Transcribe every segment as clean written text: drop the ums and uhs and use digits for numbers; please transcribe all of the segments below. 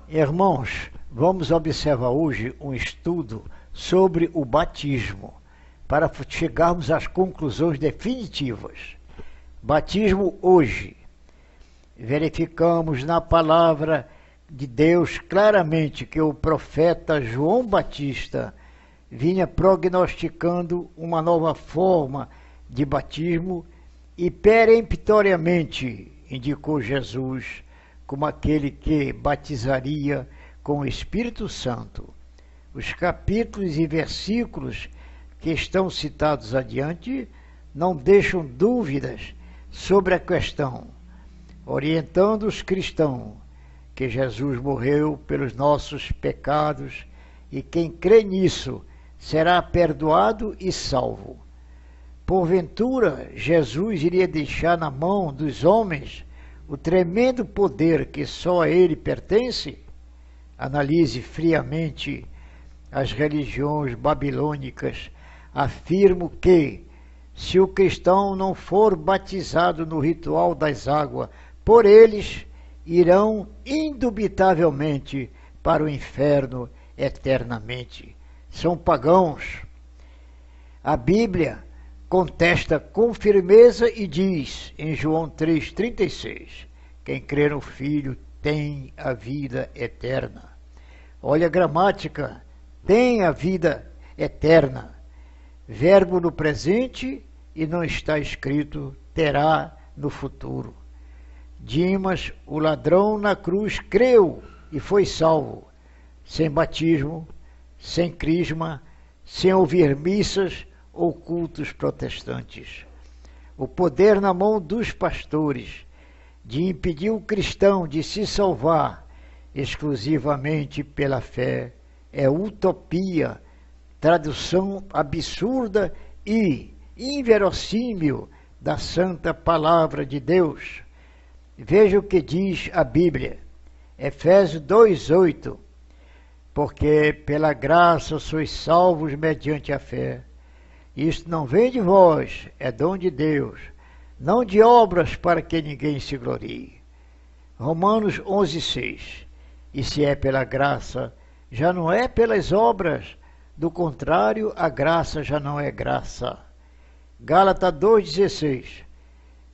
Irmãos, vamos observar hoje um estudo sobre o batismo, para chegarmos às conclusões definitivas. Batismo hoje. Verificamos na palavra de Deus claramente que o profeta João Batista vinha prognosticando uma nova forma de batismo e peremptoriamente indicou Jesus como aquele que batizaria com o Espírito Santo. Os capítulos e versículos que estão citados adiante não deixam dúvidas sobre a questão, orientando os cristãos que Jesus morreu pelos nossos pecados e quem crê nisso será perdoado e salvo. Porventura, Jesus iria deixar na mão dos homens o tremendo poder que só a ele pertence? Analise friamente as religiões babilônicas. Afirmo que, se o cristão não for batizado no ritual das águas por eles, irão indubitavelmente para o inferno eternamente. São pagãos. A Bíblia contesta com firmeza e diz em João 3,36, quem crê no Filho tem a vida eterna. Olha a gramática, tem a vida eterna. Verbo no presente e não está escrito terá no futuro. Dimas, o ladrão na cruz, creu e foi salvo, sem batismo, sem crisma, sem ouvir missas ou cultos protestantes. O poder na mão dos pastores de impedir o cristão de se salvar exclusivamente pela fé é utopia, tradução absurda e inverossímil da santa palavra de Deus. Veja o que diz a Bíblia, Efésios 2,8, porque pela graça sois salvos mediante a fé. Isto não vem de vós, é dom de Deus, não de obras para que ninguém se glorie. Romanos 11,6, e se é pela graça, já não é pelas obras, do contrário, a graça já não é graça. Gálatas 2,16,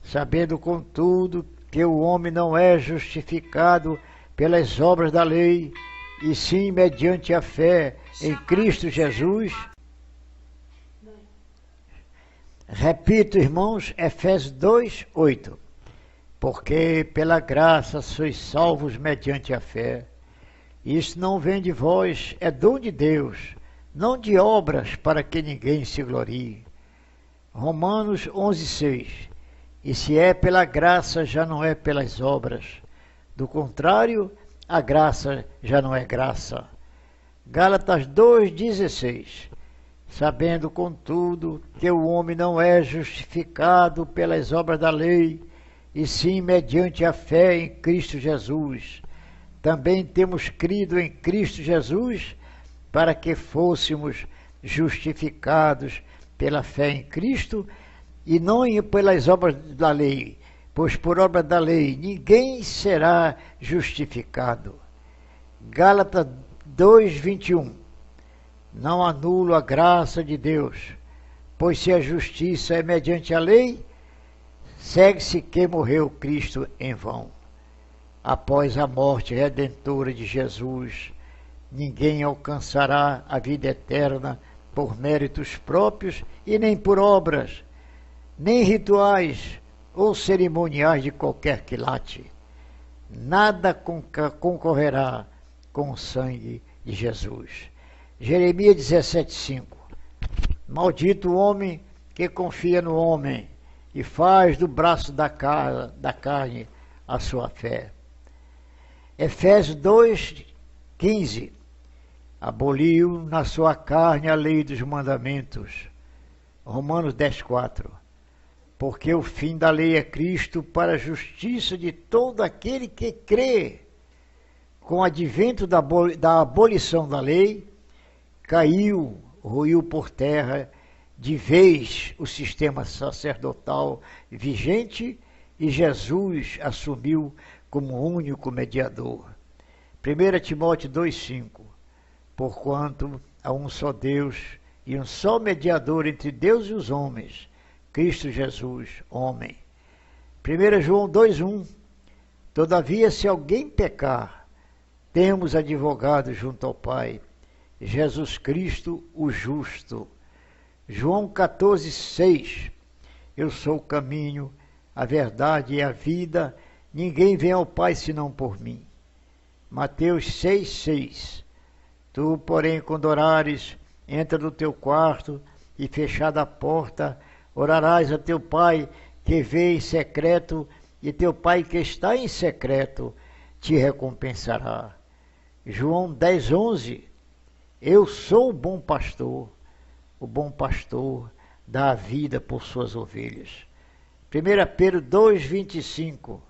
sabendo contudo que o homem não é justificado pelas obras da lei, e sim mediante a fé em Cristo Jesus. Repito, irmãos, Efésios 2,8, porque pela graça sois salvos mediante a fé. Isso não vem de vós, é dom de Deus, não de obras para que ninguém se glorie. Romanos 11,6, e se é pela graça, já não é pelas obras. Do contrário, a graça já não é graça. Gálatas 2,16, sabendo, contudo, que o homem não é justificado pelas obras da lei, e sim mediante a fé em Cristo Jesus. Também temos crido em Cristo Jesus para que fôssemos justificados pela fé em Cristo e não pelas obras da lei, pois por obra da lei ninguém será justificado. Gálatas 2,21, não anulo a graça de Deus, pois se a justiça é mediante a lei, segue-se que morreu Cristo em vão. Após a morte redentora de Jesus, ninguém alcançará a vida eterna por méritos próprios e nem por obras, nem rituais ou cerimoniais de qualquer quilate. Nada concorrerá com o sangue de Jesus. Jeremias 17,5, maldito o homem que confia no homem e faz do braço da carne a sua fé. Efésios 2,15, aboliu na sua carne a lei dos mandamentos. Romanos 10,4, porque o fim da lei é Cristo para a justiça de todo aquele que crê. Com o advento da abolição da lei, ruiu por terra de vez o sistema sacerdotal vigente e Jesus assumiu como único mediador. 1 Timóteo 2,5. Porquanto há um só Deus e um só mediador entre Deus e os homens, Cristo Jesus, homem. 1 João 2,1. Todavia, se alguém pecar, temos advogado junto ao Pai, Jesus Cristo, o justo. João 14,6. Eu sou o caminho, a verdade e a vida, ninguém vem ao Pai senão por mim. Mateus 6,6. Tu, porém, quando orares, entra no teu quarto e, fechada a porta, orarás a teu Pai que vê em secreto, e teu Pai que está em secreto te recompensará. João 10,11. Eu sou o bom pastor dá a vida por suas ovelhas. 1 Pedro 2,25.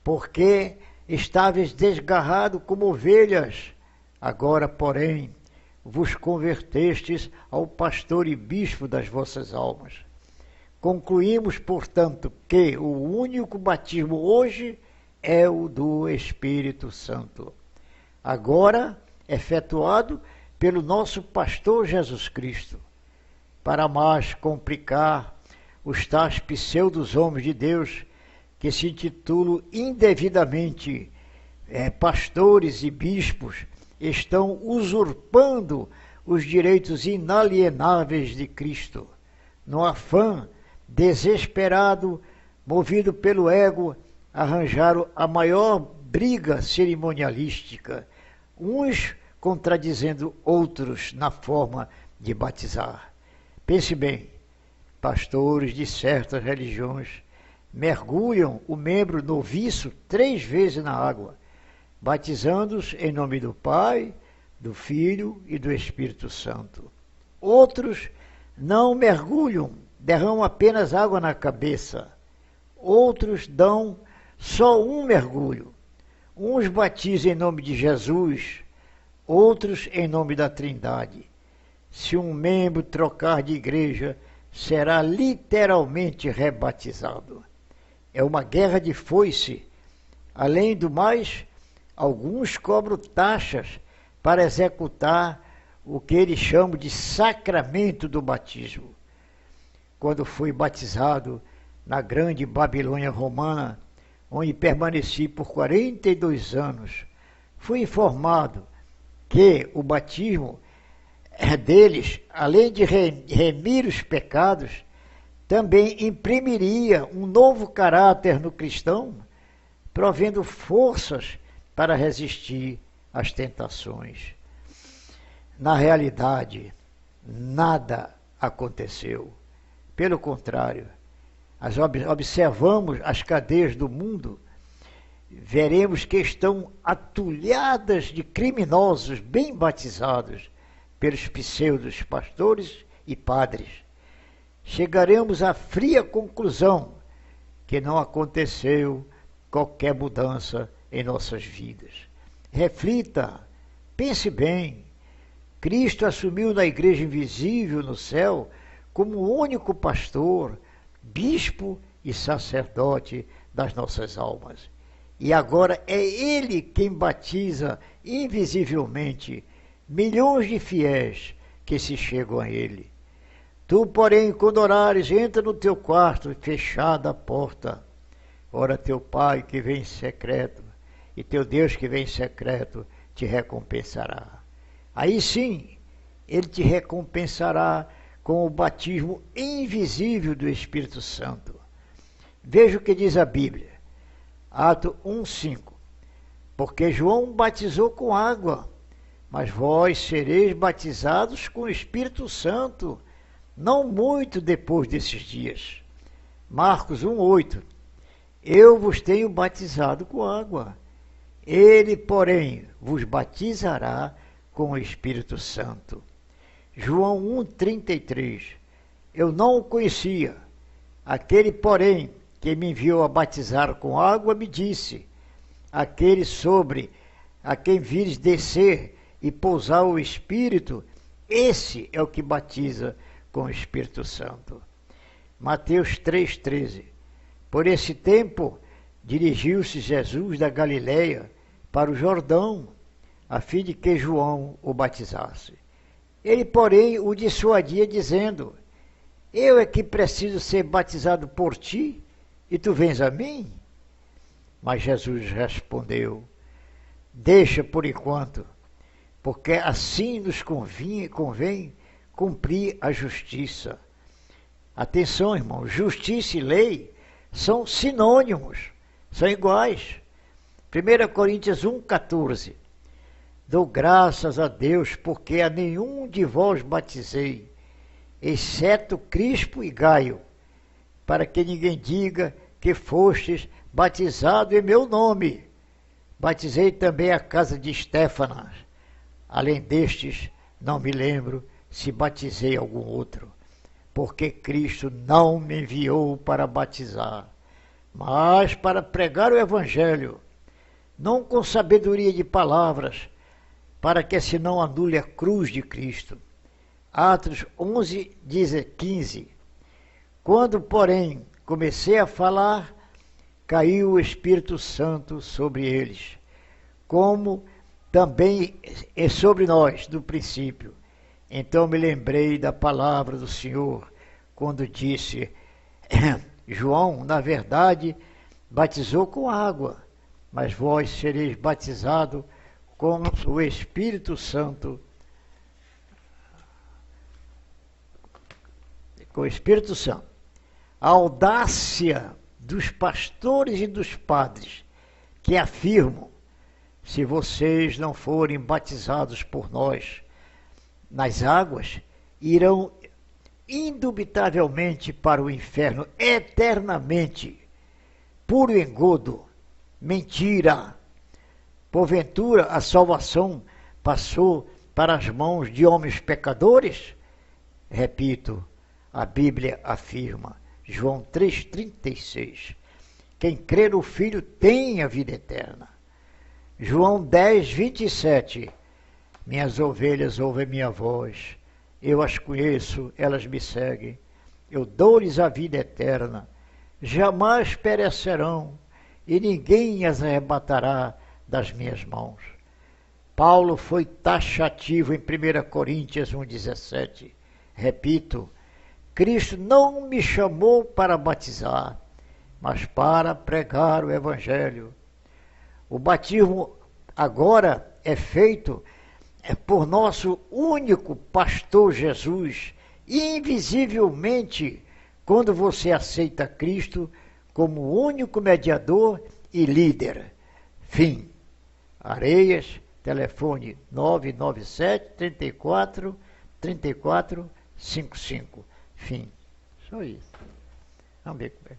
Porque estáveis desgarrados como ovelhas, agora, porém, vos convertestes ao pastor e bispo das vossas almas. Concluímos, portanto, que o único batismo hoje é o do Espírito Santo, agora efetuado pelo nosso pastor Jesus Cristo. Para mais complicar, os tais pseudos homens de Deus, que se intitulam indevidamente pastores e bispos, estão usurpando os direitos inalienáveis de Cristo, no afã desesperado, movido pelo ego, arranjaram a maior briga cerimonialística, uns contradizendo outros na forma de batizar. Pense bem, pastores de certas religiões mergulham o membro noviço 3 vezes na água, batizando-os em nome do Pai, do Filho e do Espírito Santo. Outros não mergulham, derramam apenas água na cabeça. Outros dão só um mergulho. Uns batizam em nome de Jesus, outros em nome da Trindade. Se um membro trocar de igreja, será literalmente rebatizado. É uma guerra de foice. Além do mais, alguns cobram taxas para executar o que eles chamam de sacramento do batismo. Quando fui batizado na grande Babilônia romana, onde permaneci por 42 anos, fui informado que o batismo deles, além de remir os pecados, também imprimiria um novo caráter no cristão, provendo forças para resistir às tentações. Na realidade, nada aconteceu. Pelo contrário, observamos as cadeias do mundo, veremos que estão atulhadas de criminosos bem batizados pelos pseudos pastores e padres. Chegaremos à fria conclusão que não aconteceu qualquer mudança em nossas vidas. Reflita, pense bem. Cristo assumiu na igreja invisível no céu como o único pastor, bispo e sacerdote das nossas almas. E agora é Ele quem batiza invisivelmente milhões de fiéis que se chegam a Ele. Tu, porém, quando orares, entra no teu quarto, fechada a porta. Ora, teu Pai que vem em secreto, e teu Deus que vem em secreto, te recompensará. Aí sim, Ele te recompensará com o batismo invisível do Espírito Santo. Veja o que diz a Bíblia. Atos 1,5. Porque João batizou com água, mas vós sereis batizados com o Espírito Santo, não muito depois desses dias. Marcos 1,8. Eu vos tenho batizado com água. Ele, porém, vos batizará com o Espírito Santo. João 1,33. Eu não o conhecia. Aquele, porém, que me enviou a batizar com água, me disse: aquele sobre a quem vires descer e pousar o Espírito, esse é o que batiza com o Espírito Santo. Mateus 3,13. Por esse tempo, dirigiu-se Jesus da Galileia para o Jordão, a fim de que João o batizasse. Ele, porém, o dissuadia, dizendo: eu é que preciso ser batizado por ti, e tu vens a mim? Mas Jesus respondeu: deixa por enquanto, porque assim nos convém cumprir a justiça. Atenção, irmão, justiça e lei são sinônimos, são iguais. 1 Coríntios 1,14. Dou graças a Deus, porque a nenhum de vós batizei, exceto Crispo e Gaio, para que ninguém diga que fostes batizado em meu nome. Batizei também a casa de Estéfanas. Além destes, não me lembro se batizei algum outro, porque Cristo não me enviou para batizar, mas para pregar o Evangelho, não com sabedoria de palavras, para que se não anule a cruz de Cristo. Atos 11, 15. Quando, porém, comecei a falar, caiu o Espírito Santo sobre eles, como também é sobre nós, do princípio. Então me lembrei da palavra do Senhor, quando disse: João, na verdade, batizou com água, mas vós sereis batizados com o Espírito Santo. Com o Espírito Santo. A audácia dos pastores e dos padres que afirmam: se vocês não forem batizados por nós nas águas, irão indubitavelmente para o inferno eternamente. Puro engodo, mentira. Porventura a salvação passou para as mãos de homens pecadores? Repito, a Bíblia afirma, João 3,36, quem crê no Filho tem a vida eterna. João 10, 27, minhas ovelhas ouvem minha voz, eu as conheço, elas me seguem, eu dou-lhes a vida eterna, jamais perecerão, e ninguém as arrebatará das minhas mãos. Paulo foi taxativo em 1 Coríntios 1,17. Repito, Cristo não me chamou para batizar, mas para pregar o Evangelho. O batismo agora é feito por nosso único pastor Jesus, invisivelmente, quando você aceita Cristo como único mediador e líder. Fim. Areias, telefone 997-34-3455. Fim. Só isso. Vamos ver como é.